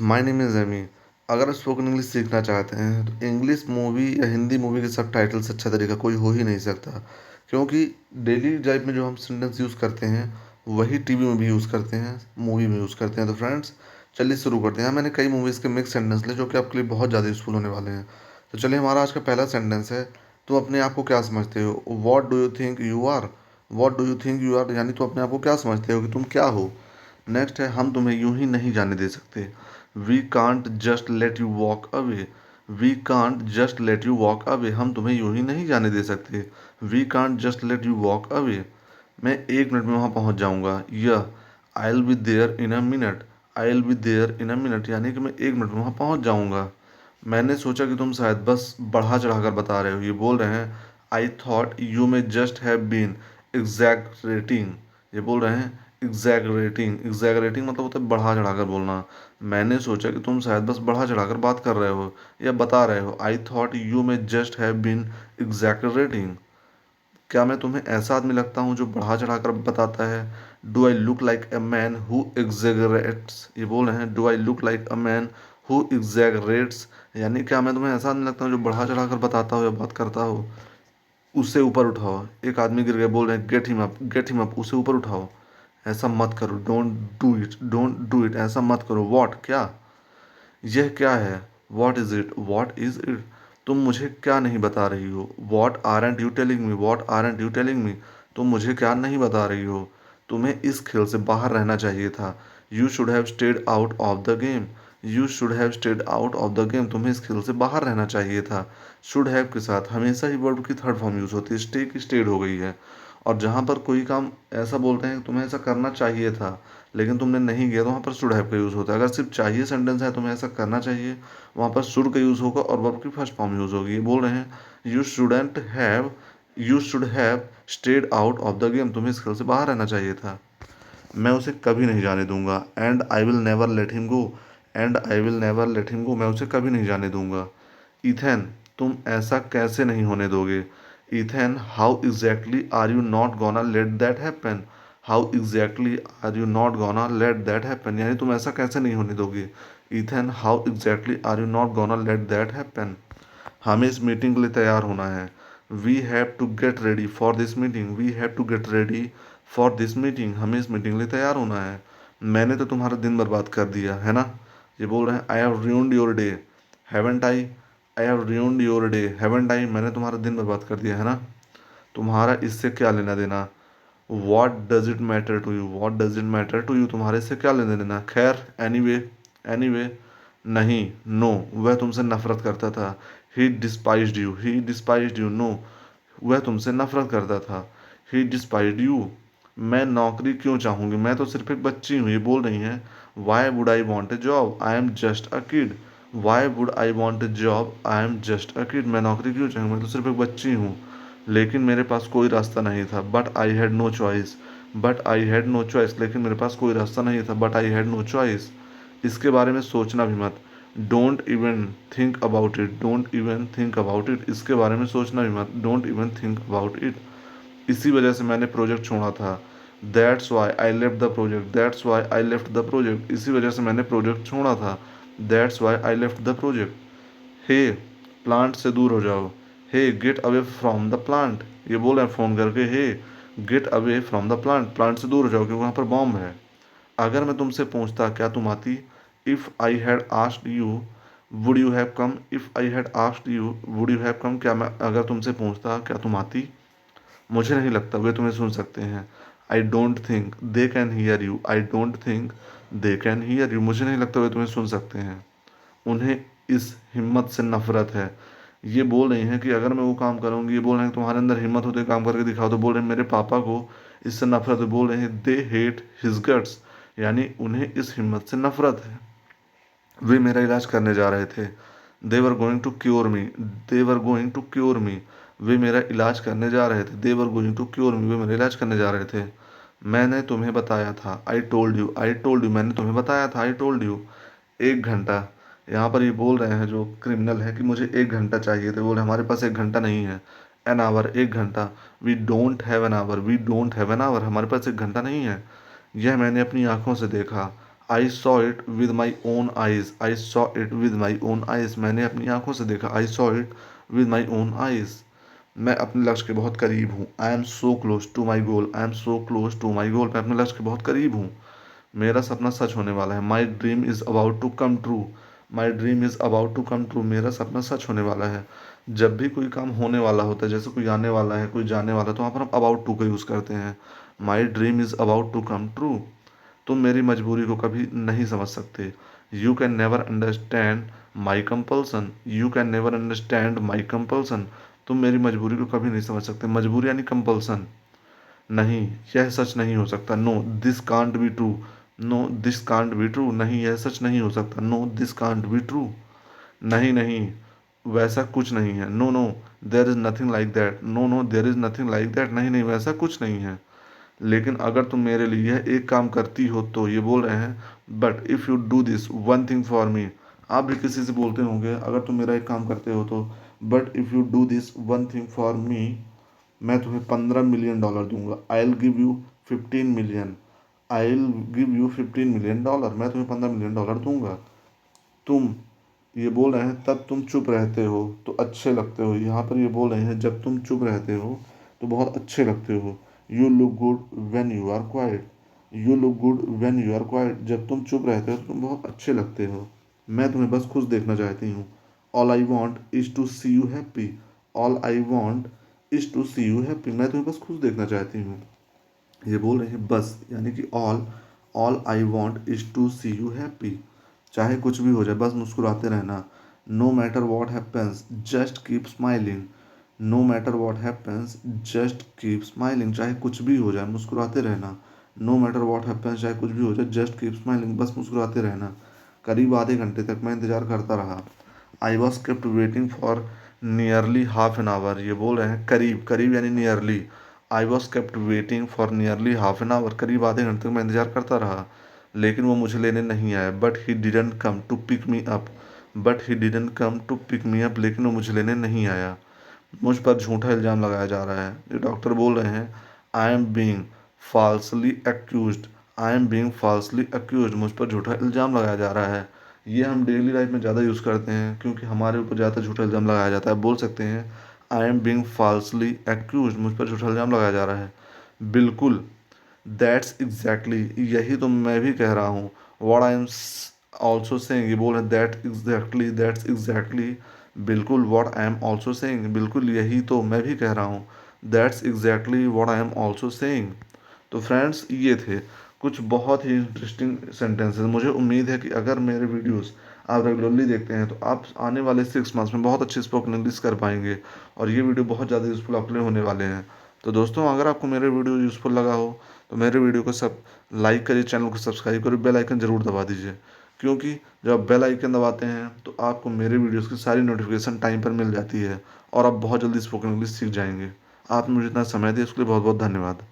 My name is Amy. अगर आप spoken English सीखना चाहते हैं तो इंग्लिश मूवी या हिंदी मूवी के सबटाइटल से अच्छा तरीका कोई हो ही नहीं सकता। क्योंकि डेली लाइफ में जो हम सेंटेंस यूज़ करते हैं वही टीवी में भी यूज़ करते हैं, मूवी में यूज़ करते हैं। तो फ्रेंड्स, चलिए शुरू करते हैं। मैंने कई मूवीज़ के मिक्स सेंटेंस ले जो कि आपके लिए बहुत ज़्यादा यूज़फुल होने वाले हैं। तो चलिए, हमारा आज का पहला सेंटेंस है, तुम अपने आप को क्या समझते हो? What do you think you are? What do you think you are यानी तुम अपने आप को क्या समझते हो कि तुम क्या हो। नेक्स्ट है, हम तुम्हें यूं ही नहीं जाने दे सकते। We can't just let you walk away. We can't just let you walk away हम तुम्हें यूं ही नहीं जाने दे सकते। We can't just let you walk away. मैं 1 मिनट में वहां पहुंच जाऊंगा। यह I will be there in a minute. I will be there in a minute यानी कि मैं 1 मिनट में वहां पहुंच जाऊंगा। मैंने सोचा कि तुम शायद बस बढ़ा चढ़ाकर बता रहे हो। ये बोल रहे हैं, I thought you may just have been exaggerating. ये बोल रहे हैं एग्जैगरेटिंग। एग्जैगरेटिंग मतलब होता है बढ़ा चढ़ाकर बोलना। मैंने सोचा कि तुम शायद बस बढ़ा चढ़ाकर बात कर रहे हो या बता रहे हो। I thought you may just have been exaggerating. क्या मैं तुम्हें ऐसा आदमी लगता हूँ जो बढ़ा चढ़ाकर बताता है? Do I look like a man who exaggerates. ये बोल रहे हैं, do I look like a man who exaggerates यानी क्या मैं तुम्हें ऐसा आदमी लगता हूँ जो बढ़ा चढ़ाकर बताता हो या बात करता हो। उससे ऊपर उठाओ। एक आदमी गिर गया, बोल रहे हैं get him up, get him up, उसे ऊपर उठाओ। ऐसा मत करो, don't do it, don't do it, ऐसा मत करो। वॉट क्या? यह क्या है? What is it, what is it. तुम मुझे क्या नहीं बता रही हो? What aren't you telling me, what aren't you telling me. तुम मुझे क्या नहीं बता रही हो? तुम्हें इस खेल से बाहर रहना चाहिए था। You should have stayed out of the game. You should have stayed out of the game तुम्हें इस खेल से बाहर रहना चाहिए था। शुड हैव के साथ हमेशा ही वर्ब की थर्ड फॉर्म यूज होती है। स्टे की स्टेड हो गई है। और जहाँ पर कोई काम ऐसा बोलते हैं कि तुम्हें ऐसा करना चाहिए था लेकिन तुमने नहीं किया, तो वहाँ पर शुड हैव का यूज़ होता है। अगर सिर्फ चाहिए सेंटेंस है, तुम्हें ऐसा करना चाहिए, वहाँ पर शुड का यूज़ होगा और वर्ब की फर्स्ट फॉर्म यूज़ होगी। ये बोल रहे हैं, you should have stayed out of the game तुम्हें इस खेल से बाहर रहना चाहिए था। मैं उसे कभी नहीं जाने दूंगा। And I will never let him go. And I will never let him go मैं उसे कभी नहीं जाने दूंगा। इथेन, तुम ऐसा कैसे नहीं होने दोगे? Ethan, how exactly are you not gonna let that happen. How exactly are you not gonna let that happen यानी तुम ऐसा कैसे नहीं होने दोगे। Ethan, how exactly are you not gonna let that happen. हमें इस मीटिंग के लिए तैयार होना है। We have to get ready for this meeting. We have to get ready for this meeting हमें इस मीटिंग के लिए तैयार होना है। मैंने तो तुम्हारा दिन बर्बाद कर दिया है ना। ये बोल रहे हैं, I have ruined your day haven't I. I have ruined your day haven't I मैंने तुम्हारा दिन बर्बाद कर दिया है ना। तुम्हारा इससे क्या लेना देना? What does it matter to you. What does it matter to you तुम्हारे इससे क्या लेना देना? खैर, एनी वे, नहीं, नो, वह तुमसे नफरत करता था। He despised you. He despised you. No, वह तुमसे नफरत करता था। He despised you. मैं नौकरी क्यों चाहूँगी, मैं तो सिर्फ एक बच्ची हूँ। ये बोल रही हैं, why would I want A job, I am just a kid. Why would I want A job, I am just a kid. मैं नौकरी क्यों चाहूँ, मैं तो सिर्फ एक बच्ची हूँ। लेकिन मेरे पास कोई रास्ता नहीं था। But I had no choice. But I had no choice लेकिन मेरे पास कोई रास्ता नहीं था। But I had no choice. इसके बारे में सोचना भी मत। Don't even think about it. Don't even think about it इसके बारे में सोचना भी मत। Don't even think about it. इसी वजह से मैंने प्रोजेक्ट छोड़ा था। That's why I left the project. That's why I left the project इसी वजह से मैंने प्रोजेक्ट छोड़ा था। That's why I left the project. Hey, plant से दूर हो जाओ। Hey, get away from the plant. ये बोल रहे हैं फ़ोन करके, hey, get away from the plant, plant से दूर हो जाओ क्योंकि वहाँ पर बॉम्ब है। अगर मैं तुमसे पूछता क्या तुम आती? If I had asked you would you have come. If I had asked you would you have come क्या मैं अगर तुमसे पूछता क्या तुम आती? मुझे नहीं लगता वे तुम्हें सुन सकते हैं। I don't think they can hear you. I don't think they can hear you मुझे नहीं लगता वे तुम्हें सुन सकते हैं। उन्हें इस हिम्मत से नफरत है। ये बोल रही हैं कि अगर मैं वो काम करूंगी, ये बोल रहे हैं कि तुम्हारे अंदर हिम्मत हो तो ये काम करके दिखाओ। तो बोल रहे हैं मेरे पापा को इससे नफरत है। बोल रहे हैं दे हेट हिज गट्स यानी उन्हें इस हिम्मत से नफरत है। वे मेरा इलाज करने जा रहे थे। They were going to cure me. They were going to cure me वे मेरा इलाज करने जा रहे थे। They were going to cure me वे मेरा इलाज करने जा रहे थे। मैंने तुम्हें बताया था। I told you. I told you मैंने तुम्हें बताया था। I told you. 1 घंटा। यहाँ पर ये बोल रहे हैं जो क्रिमिनल है कि मुझे 1 घंटा चाहिए थे। बोले हमारे पास 1 घंटा नहीं है। एन आवर, 1 घंटा। We don't have an hour. We don't have an hour हमारे पास 1 घंटा नहीं है। यह मैंने अपनी आंखों से देखा। I saw it with my own eyes, I saw it with my own eyes, मैंने अपनी आंखों से देखा। I saw it with my own eyes, मैं अपने लक्ष्य के बहुत करीब हूँ। I am so close to my goal, I am so close to my goal, मैं अपने लक्ष्य के बहुत करीब हूँ। मेरा सपना सच होने वाला है। My dream is about to come true, my dream is about to come true, मेरा सपना सच होने वाला है। जब भी कोई काम होने वाला होता है, जैसे कोई आने वाला है, कोई जाने वाला है, तो वहाँ पर हम अबाउट टू का यूज़ करते हैं। My dream is about to come true, तुम मेरी मजबूरी को कभी नहीं समझ सकते। You can never understand my compulsion, you can never understand my compulsion, तुम मेरी मजबूरी को कभी नहीं समझ सकते। मजबूरी यानी कंपल्सन। नहीं, यह सच नहीं हो सकता। No this can't be true, no this can't be true, नहीं यह सच नहीं हो सकता। No this can't be true, नहीं नहीं वैसा कुछ नहीं है। No no there is nothing like that, no no there is nothing like that, नहीं नहीं वैसा कुछ नहीं है। लेकिन अगर तुम मेरे लिए यह एक काम करती हो तो, ये बोल रहे हैं but if you do this one thing for me, आप भी किसी से बोलते होंगे अगर तुम मेरा एक काम करते हो तो, but if you do this one thing for me, मैं तुम्हें $15 मिलियन दूंगा। I will give you 15 million, I will give you $15 million, मैं तुम्हें $15 मिलियन दूंगा। तुम, ये बोल रहे हैं तब तुम चुप रहते हो तो अच्छे लगते हो, यहाँ पर ये बोल रहे हैं जब तुम चुप रहते हो तो बहुत अच्छे लगते हो। You look good when you are quiet, you look good when you are quiet, जब तुम चुप रहते हो तो तुम बहुत अच्छे लगते हो। मैं तुम्हें बस खुश देखना चाहती हूँ। All I want is to see you happy, all I want is to see you happy, मैं तुम्हें बस खुश देखना चाहती हूँ। ये बोल रहे हैं बस यानी कि all, all I want is to see you happy, चाहे कुछ भी हो जाए बस मुस्कुराते रहना। No matter what happens just keep smiling, no matter what happens just keep smiling, चाहे कुछ भी हो जाए मुस्कुराते रहना। नो मैटर वॉट हैपन्स, चाहे कुछ भी हो जाए, जस्ट कीप स्माइलिंग, बस मुस्कुराते रहना। करीब आधे घंटे तक मैं इंतज़ार करता रहा। I was kept waiting for nearly half an hour, ये बोल रहे हैं करीब, करीब यानी nearly. I was kept waiting for nearly half an hour, करीब आधे घंटे तक मैं इंतज़ार करता रहा, लेकिन वो मुझे लेने नहीं आया। But he didn't come to pick me up, but he didn't come to pick me up, लेकिन वो मुझे लेने नहीं आया। मुझ पर झूठा इल्ज़ाम लगाया जा रहा है। ये डॉक्टर बोल रहे हैं I am being falsely accused, I am being falsely accused, मुझ पर झूठा इल्ज़ाम लगाया जा रहा है। ये हम डेली लाइफ में ज़्यादा यूज़ करते हैं क्योंकि हमारे ऊपर ज़्यादा झूठा इल्ज़ाम लगाया जाता है। बोल सकते हैं I am being falsely accused, मुझ पर झूठा इल्ज़ाम लगाया जा रहा है। बिल्कुल, दैट्स एग्जैक्टली, यही तो मैं भी कह रहा हूँ। What I am also saying, ये बोल रहे हैं दैट एग्जैक्टली, दैट्स एग्जैक्टली, बिल्कुल what I am also saying, बिल्कुल यही तो मैं भी कह रहा हूँ। That's exactly what I am also saying. तो फ्रेंड्स ये थे कुछ बहुत ही इंटरेस्टिंग सेंटेंसेस। मुझे उम्मीद है कि अगर मेरे वीडियोस आप रेगुलरली देखते हैं तो आप आने वाले 6 मंथ्स में बहुत अच्छी स्पोकन इंग्लिश कर पाएंगे और ये वीडियो बहुत ज़्यादा यूज़फुल आपके लिए होने वाले हैं। तो दोस्तों अगर आपको मेरे वीडियो यूज़फुल लगा हो तो मेरे वीडियो को सब लाइक करिए, चैनल को सब्सक्राइब करिए, बेल आइकन ज़रूर दबा दीजिए, क्योंकि जब आप बेल आइकन दबाते हैं तो आपको मेरे वीडियोस की सारी नोटिफिकेशन टाइम पर मिल जाती है और आप बहुत जल्दी स्पोकन इंग्लिश सीख जाएंगे। आपने मुझे इतना समय दिया उसके लिए बहुत बहुत धन्यवाद।